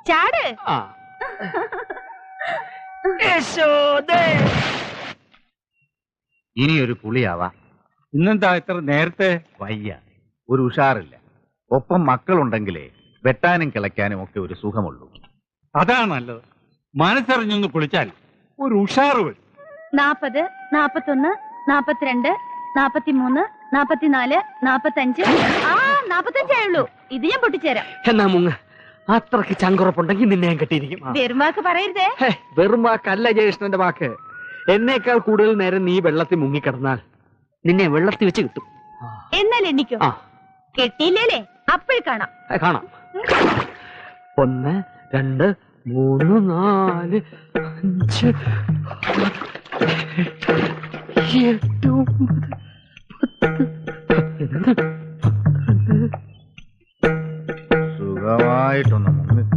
ചാട്. ഇനി ഒരു കുളിയാവാ. ഇന്നെന്താ ഇത്ര നേരത്തെ? വയ്യ, ഒരു ഉഷാറില്ല. ഒപ്പം മക്കളുണ്ടെങ്കിലേ വെട്ടാനും കിളയ്ക്കാനും ഒക്കെ ഒരു സുഖമുള്ളൂ. അതാണ് നല്ലത്. മനസ്സറിഞ്ഞൊന്ന് കുളിച്ചാൽ ഒരു ഉഷാറ് വരും. 40, 41, 42, 43, 44, 45. 45 ആയുള്ളൂ. ഇത് ഞാൻ പൊട്ടിച്ചേരാം. എന്നാ മുങ്ങ. അത്രക്ക് ചങ്കുറപ്പുണ്ടെങ്കിൽ നിന്നെ ഞാൻ കെട്ടിയിരിക്കും. വെറുമാക്ക് പറയരുതേ. വെറും വാക്കല്ല ജയകൃഷ്ണന്റെ വാക്ക്. എന്നേക്കാൾ കൂടുതൽ നേരം നീ വെള്ളത്തിൽ മുങ്ങിക്കിടന്നാൽ നിന്നെ വെള്ളത്തിൽ വെച്ച് കിട്ടും. എന്നാൽ എണ്ണിക്കോ. കെട്ടിയില്ലേ അപ്പോൾ കാണാം. കാണാം. 1, 2, 3, 4, 5, 7, 8, 9. സുഖമായിട്ടൊന്ന്